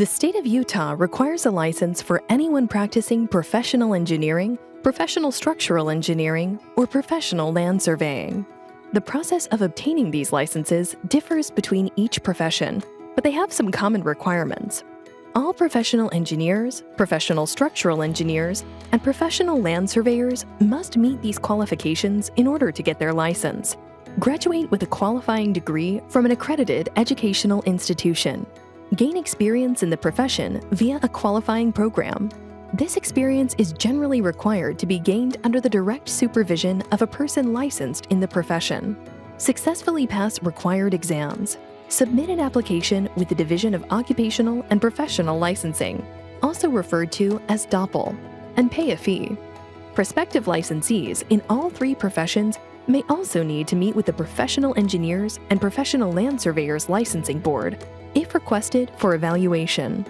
The state of Utah requires a license for anyone practicing professional engineering, professional structural engineering, or professional land surveying. The process of obtaining these licenses differs between each profession, but they have some common requirements. All professional engineers, professional structural engineers, and professional land surveyors must meet these qualifications in order to get their license. Graduate with a qualifying degree from an accredited educational institution. Gain experience in the profession via a qualifying program. This experience is generally required to be gained under the direct supervision of a person licensed in the profession. Successfully pass required exams. Submit an application with the Division of Occupational and Professional Licensing, also referred to as DOPL, and pay a fee. Prospective licensees in all three professions may also need to meet with the Professional Engineers and Professional Land Surveyors Licensing Board, if requested for evaluation.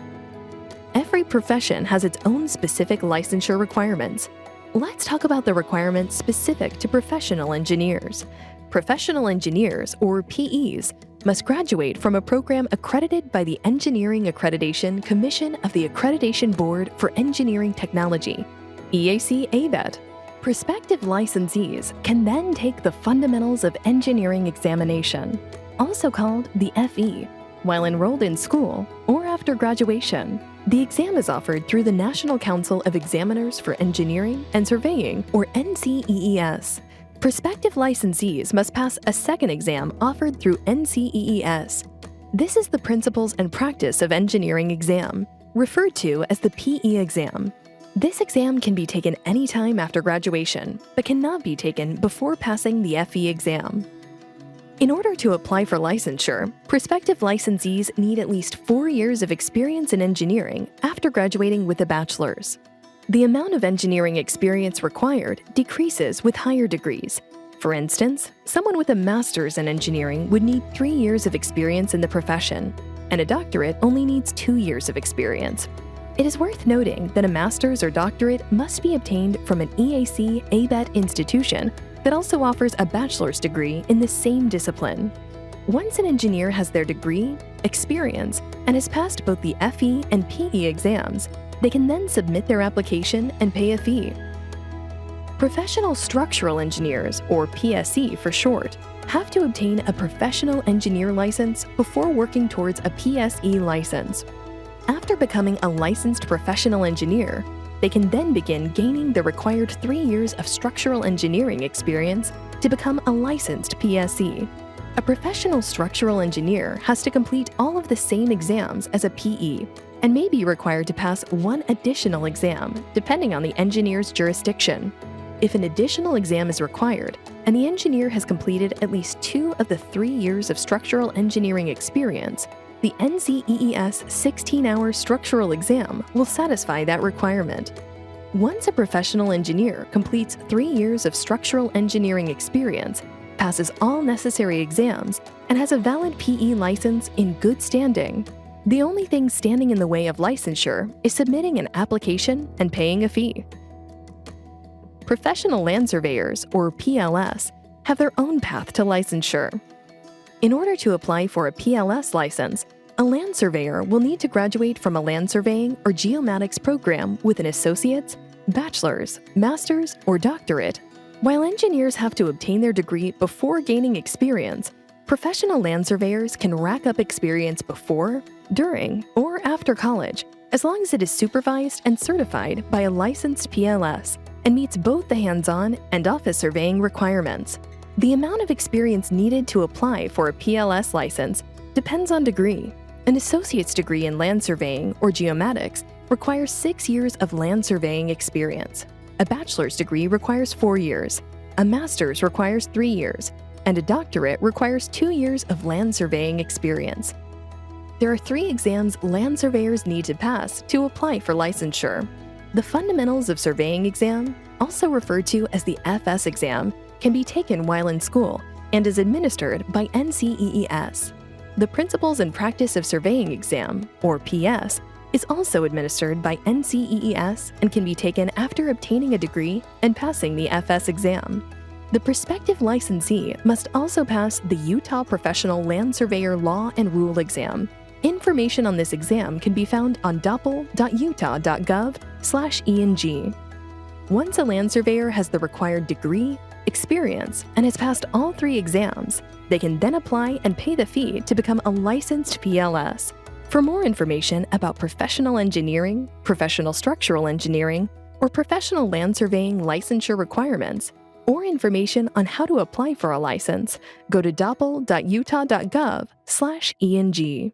Every profession has its own specific licensure requirements. Let's talk about the requirements specific to professional engineers. Professional engineers, or PEs, must graduate from a program accredited by the Engineering Accreditation Commission of the Accreditation Board for Engineering Technology, EAC-ABET. Prospective licensees can then take the Fundamentals of Engineering examination, also called the FE, while enrolled in school or after graduation. The exam is offered through the National Council of Examiners for Engineering and Surveying, or NCEES. Prospective licensees must pass a second exam offered through NCEES. This is the Principles and Practice of Engineering exam, referred to as the PE exam. This exam can be taken anytime after graduation, but cannot be taken before passing the FE exam. In order to apply for licensure, prospective licensees need at least 4 years of experience in engineering after graduating with a bachelor's. The amount of engineering experience required decreases with higher degrees. For instance, someone with a master's in engineering would need 3 years of experience in the profession, and a doctorate only needs 2 years of experience. It is worth noting that a master's or doctorate must be obtained from an EAC-ABET institution that also offers a bachelor's degree in the same discipline. Once an engineer has their degree, experience, and has passed both the FE and PE exams, they can then submit their application and pay a fee. Professional structural engineers, or PSE for short, have to obtain a professional engineer license before working towards a PSE license. After becoming a licensed professional engineer, they can then begin gaining the required 3 years of structural engineering experience to become a licensed PSE. A professional structural engineer has to complete all of the same exams as a PE and may be required to pass one additional exam, depending on the engineer's jurisdiction. If an additional exam is required, and the engineer has completed at least 2 of the 3 years of structural engineering experience, the NCEES 16-hour structural exam will satisfy that requirement. Once a professional engineer completes 3 years of structural engineering experience, passes all necessary exams, and has a valid PE license in good standing, the only thing standing in the way of licensure is submitting an application and paying a fee. Professional land surveyors, or PLS, have their own path to licensure. In order to apply for a PLS license, a land surveyor will need to graduate from a land surveying or geomatics program with an associate's, bachelor's, master's, or doctorate. While engineers have to obtain their degree before gaining experience, professional land surveyors can rack up experience before, during, or after college, as long as it is supervised and certified by a licensed PLS and meets both the hands-on and office surveying requirements. The amount of experience needed to apply for a PLS license depends on degree. An associate's degree in land surveying or geomatics requires 6 years of land surveying experience. A bachelor's degree requires 4 years, a master's requires 3 years, and a doctorate requires 2 years of land surveying experience. There are 3 exams land surveyors need to pass to apply for licensure. The Fundamentals of Surveying exam, also referred to as the FS exam, can be taken while in school and is administered by NCEES. The Principles and Practice of Surveying exam, or PS, is also administered by NCEES and can be taken after obtaining a degree and passing the FS exam. The prospective licensee must also pass the Utah Professional Land Surveyor Law and Rule exam. Information on this exam can be found on doppel.utah.gov/ENG. Once a land surveyor has the required degree, experience, and has passed all 3 exams, they can then apply and pay the fee to become a licensed PLS. For more information about professional engineering, professional structural engineering, or professional land surveying licensure requirements, or information on how to apply for a license, go to doppel.utah.gov/ENG.